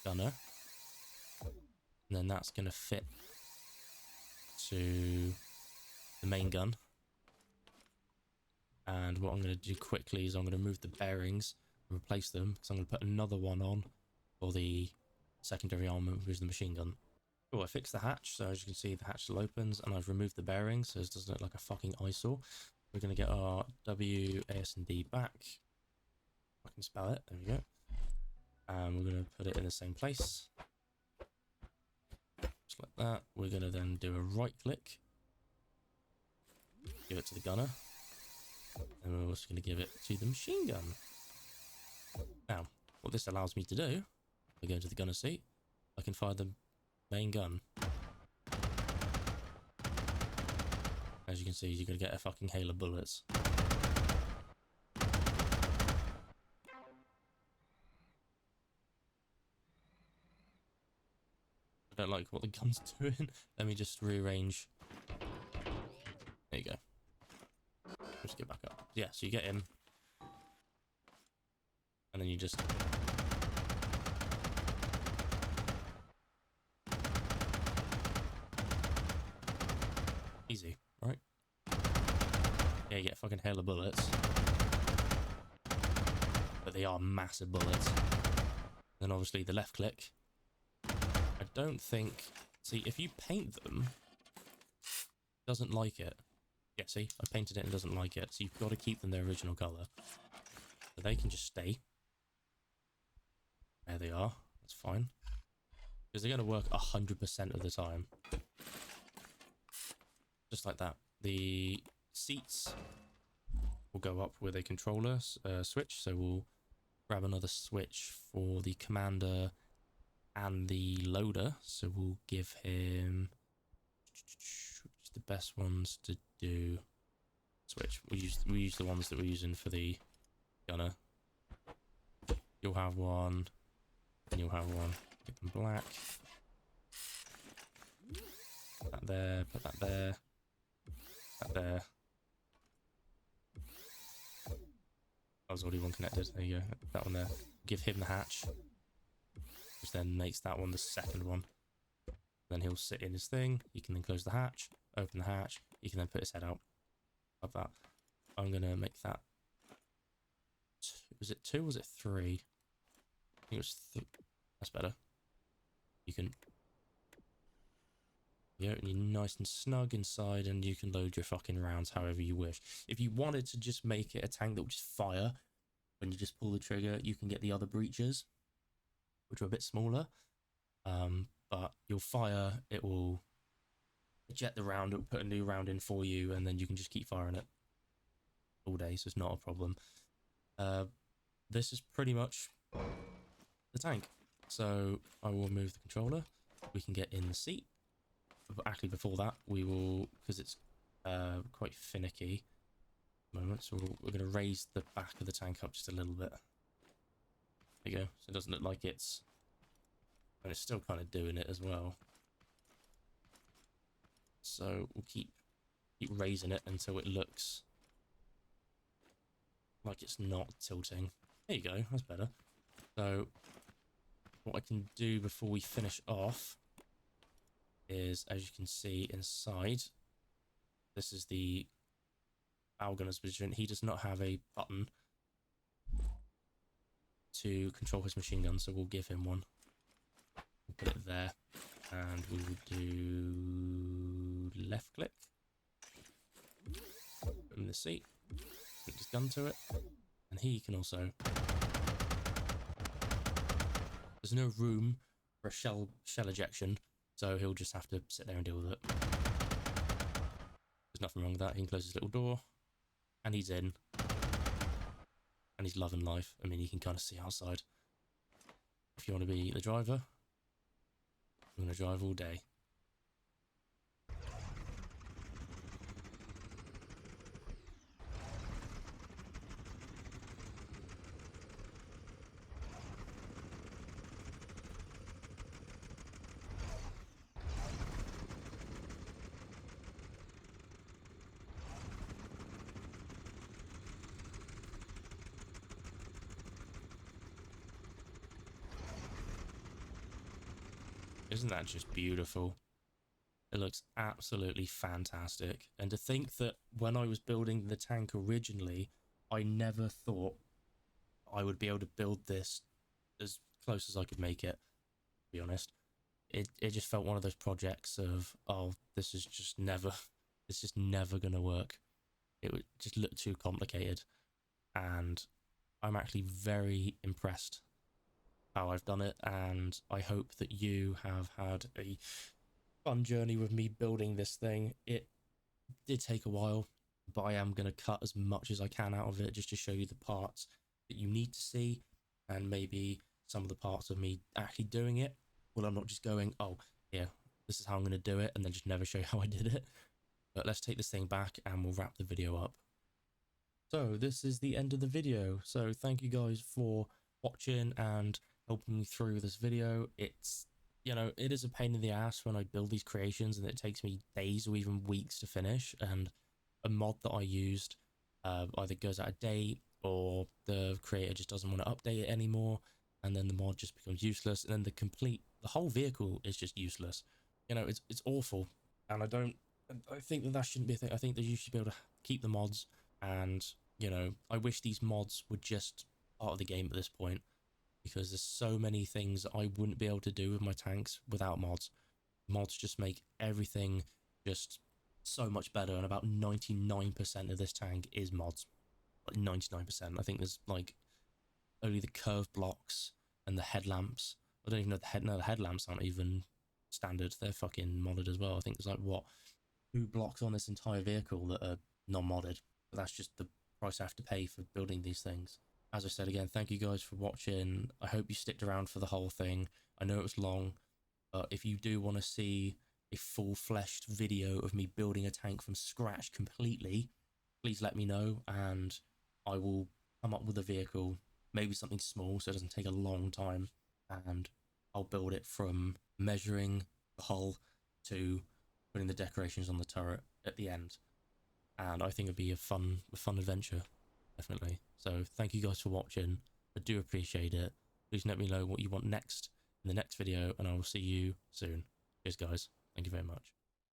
gunner. And then that's going to fit to the main gun. And what I'm going to do quickly is I'm going to move the bearings and replace them, because I'm going to put another one on for the secondary armor, which is the machine gun. Oh, I fixed the hatch, so as you can see the hatch still opens, and I've removed the bearings so it doesn't look like a fucking eyesore. We're going to get our W, A, S, and D back. I can spell it, there we go. And we're going to put it in the same place. Just like that. We're going to then do a right click. Give it to the gunner. And we're also going to give it to the machine gun. Now, what this allows me to do, I go into the gunner seat, I can fire the main gun. As you can see, you're going to get a fucking hail of bullets. I don't like what the gun's doing. Let me just rearrange. There you go. Just get back up. Yeah, so you get in. And then you just... Easy, right? Yeah, you get a fucking hail of bullets. But they are massive bullets. Then obviously the left click. I don't think... See, if you paint them, it doesn't like it. Yeah, see? I painted it and it doesn't like it. So you've got to keep them their original colour. So they can just stay. There they are. That's fine. Because they're going to work 100% of the time. Just like that. The seats will go up with a controller switch. So we'll grab another switch for the commander and the loader. So we'll give him the best ones to do. Switch. We use the ones that we're using for the gunner. You'll have one, and you'll have one. Get them black. Put that there. Put that there. That there. That was already one connected. There you go. That one there. Give him the hatch, which then makes that one the second one. Then he'll sit in his thing. He can then close the hatch, open the hatch. He can then put his head out. Like that. I'm going to make that... Was it 2 or was it 3? I think it was... That's better. You can... Yeah, you're nice and snug inside, and you can load your fucking rounds however you wish. If you wanted to just make it a tank that would just fire when you just pull the trigger, you can get the other breaches, which are a bit smaller. But you'll fire, it will eject the round, it will put a new round in for you, and then you can just keep firing it all day, so it's not a problem. This is pretty much the tank. So I will move the controller. We can get in the seat. But actually, before that, we will, because it's quite finicky at the moment, so we're going to raise the back of the tank up just a little bit. There you go. So it doesn't look like it's... And it's still kind of doing it as well. So we'll keep raising it until it looks like it's not tilting. There you go. That's better. So what I can do before we finish off is, as you can see inside, this is the bow gunner's position. He does not have a button to control his machine gun, so we'll give him one. We'll put it there, and we will do left click. Put him in the seat, put his gun to it, and he can also... There's no room for a shell ejection, so he'll just have to sit there and deal with it. There's nothing wrong with that. He can close his little door, and he's in. And he's loving life. I mean, you can kind of see outside. If you want to be the driver, I'm going to drive all day. Isn't that just beautiful? It looks absolutely fantastic. And to think that when I was building the tank originally, I never thought I would be able to build this as close as I could make it, to be honest. It just felt one of those projects of, oh, this is just never going to work. It would just look too complicated. And I'm actually very impressed how I've done it, and I hope that you have had a fun journey with me building this thing. It did take a while, but I am going to cut as much as I can out of it just to show you the parts that you need to see, and maybe some of the parts of me actually doing it. Well, I'm not just going, oh, yeah, this is how I'm going to do it, and then just never show you how I did it. But let's take this thing back and we'll wrap the video up. So this is the end of the video. So thank you guys for watching and helping me through this video. It's, you know, it is a pain in the ass when I build these creations and it takes me days or even weeks to finish, and a mod that I used either goes out of date or the creator just doesn't want to update it anymore, and then the mod just becomes useless, and then the whole vehicle is just useless. You know, it's awful, and I think that shouldn't be a thing. I think that you should be able to keep the mods, and, you know, I wish these mods were just part of the game at this point, because there's so many things that I wouldn't be able to do with my tanks without mods. Mods just make everything just so much better, and about 99% of this tank is mods. Like 99%. I think there's like only the curve blocks and the headlamps. I don't even know the headlamps aren't even standard. They're fucking modded as well. I think there's like, what, 2 blocks on this entire vehicle that are non-modded. But that's just the price I have to pay for building these things. As I said again, thank you guys for watching. I hope you sticked around for the whole thing. I know it was long, but if you do want to see a full-fleshed video of me building a tank from scratch completely, please let me know, and I will come up with a vehicle, maybe something small so it doesn't take a long time, and I'll build it from measuring the hull to putting the decorations on the turret at the end. And I think it'd be a fun adventure. definitely. So thank you guys for watching. I do appreciate it. Please let me know what you want next in the next video, and I will see you soon. Cheers, guys. Thank you very much.